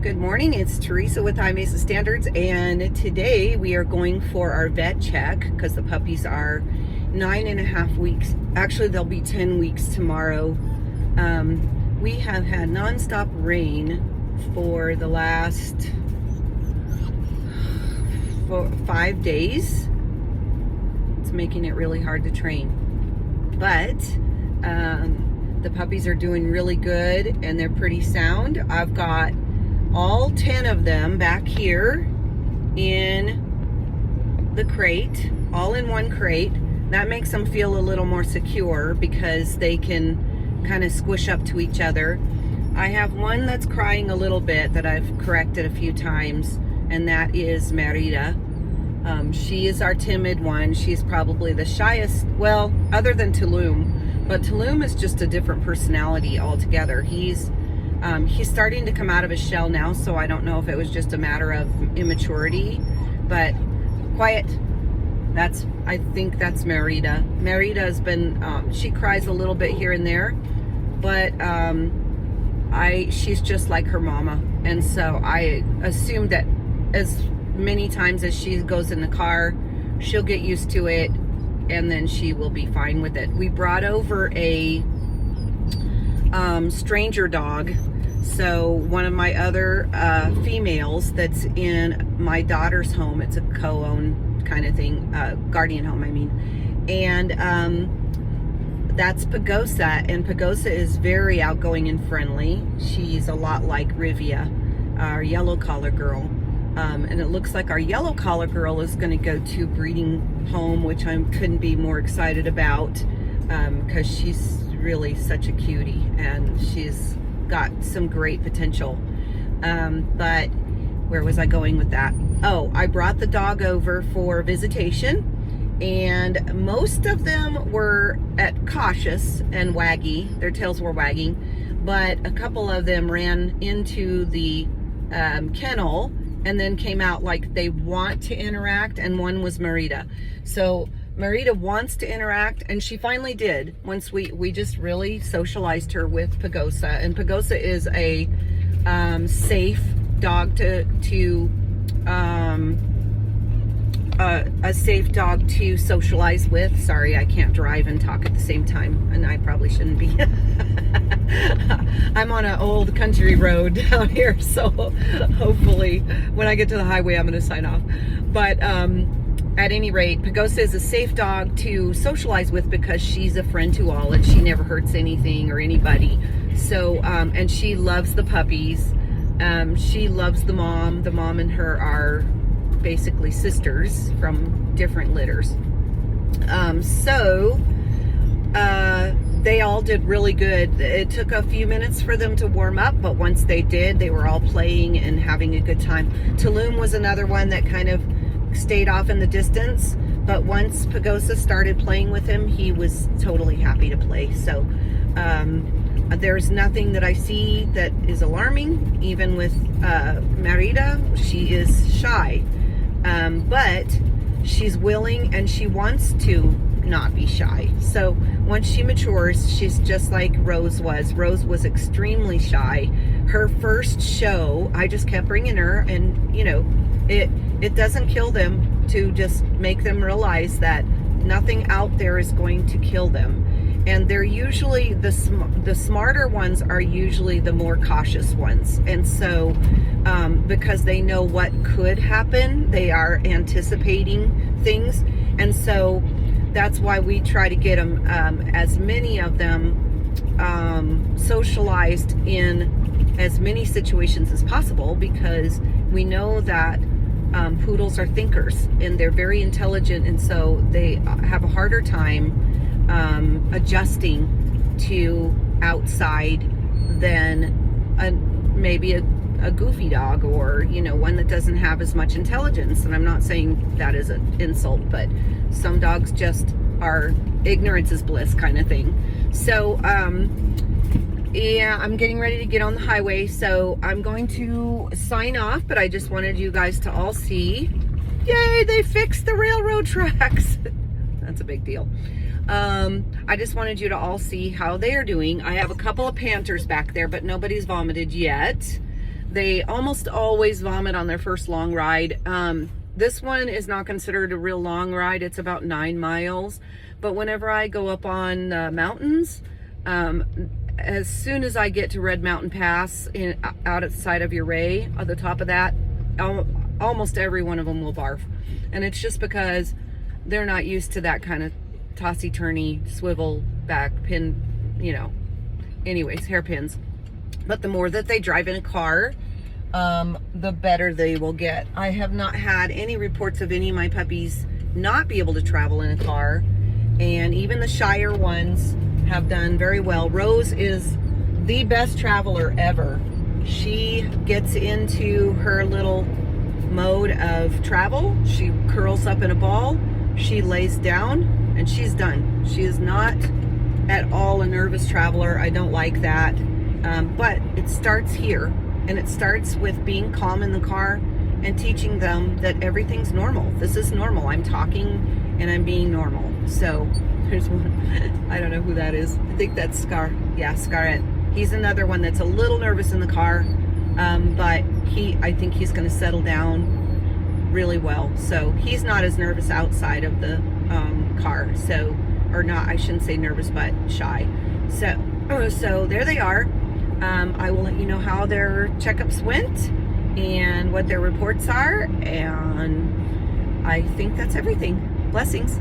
Good morning, it's Teresa with High Mesa Standards, and today we are going for our vet check because the puppies are 9.5 weeks. Actually, they'll be 10 weeks tomorrow. We have had nonstop rain for the last 5 days. It's making it really hard to train, but the puppies are doing really good and they're pretty sound. I've got all 10 of them back here in the crate, all in one crate. That makes them feel a little more secure because they can kind of squish up to each other. I have one that's crying a little bit that I've corrected a few times, and that is Merida. She is our timid one. She's probably the shyest, well, other than Tulum, but Tulum is just a different personality altogether. He's starting to come out of his shell now, so I don't know if it was just a matter of immaturity, but quiet. I think that's Merida. Merida has been, she cries a little bit here and there, but she's just like her mama. And so I assume that as many times as she goes in the car, she'll get used to it, and then she will be fine with it. We brought over a stranger dog. So one of my other females that's in my daughter's home, it's a co-owned kind of thing, guardian home, I mean. And that's Pagosa, and Pagosa is very outgoing and friendly. She's a lot like Rivia, our yellow collar girl. And it looks like our yellow collar girl is going to go to breeding home, which I couldn't be more excited about, because she's really such a cutie and she's got some great potential. But where was I going with that? Oh, I brought the dog over for visitation, and most of them were cautious and waggy. Their tails were wagging, but a couple of them ran into the kennel and then came out like they want to interact, and one was Merida. So Merida wants to interact, and she finally did once we just really socialized her with Pagosa. And Pagosa is a safe dog a safe dog to socialize with. Sorry, I can't drive and talk at the same time, and I probably shouldn't be. I'm on an old country road down here, so hopefully when I get to the highway I'm going to sign off. But at any rate, Pagosa is a safe dog to socialize with because she's a friend to all, and she never hurts anything or anybody. So, and she loves the puppies. She loves the mom. The mom and her are basically sisters from different litters. They all did really good. It took a few minutes for them to warm up, but once they did, they were all playing and having a good time. Tulum was another one that kind of stayed off in the distance, but once Pagosa started playing with him, he was totally happy to play. So there's nothing that I see that is alarming. Even with Merida, she is shy, but she's willing and she wants to not be shy. So once she matures, she's just like Rose was. Rose was extremely shy. Her first show, I just kept bringing her, and you know, it doesn't kill them to just make them realize that nothing out there is going to kill them. And they're usually the smarter ones are usually the more cautious ones. And so because they know what could happen, they are anticipating things. And so that's why we try to get them, as many of them socialized in as many situations as possible, because we know that poodles are thinkers and they're very intelligent, and so they have a harder time adjusting to outside than maybe a goofy dog, or you know, one that doesn't have as much intelligence. And I'm not saying that is an insult, but some dogs just are ignorance is bliss kind of thing. So yeah, I'm getting ready to get on the highway, so I'm going to sign off, but I just wanted you guys to all see, yay, they fixed the railroad tracks. That's a big deal. I just wanted you to all see how they are doing. I have a couple of Panthers back there, but nobody's vomited yet. They almost always vomit on their first long ride. This one is not considered a real long ride. It's about 9 miles. But whenever I go up on mountains, as soon as I get to Red Mountain Pass out at the side of Ouray, at the top of that, almost every one of them will barf. And it's just because they're not used to that kind of tossy-turny, swivel back pin, you know, anyways, hairpins. But the more that they drive in a car, the better they will get. I have not had any reports of any of my puppies not be able to travel in a car. And even the shyer ones have done very well. Rose is the best traveler ever. She gets into her little mode of travel. She curls up in a ball. She lays down and she's done. She is not at all a nervous traveler. I don't like that. But it starts here, and it starts with being calm in the car and teaching them that everything's normal. This is normal. I'm talking and I'm being normal. So there's one, I don't know who that is. I think that's Scar. Yeah, Scarlet. He's another one that's a little nervous in the car, but I think he's going to settle down really well. So he's not as nervous outside of the car. So, or not, I shouldn't say nervous, but shy. So there they are. I will let you know how their checkups went and what their reports are. And I think that's everything. Blessings.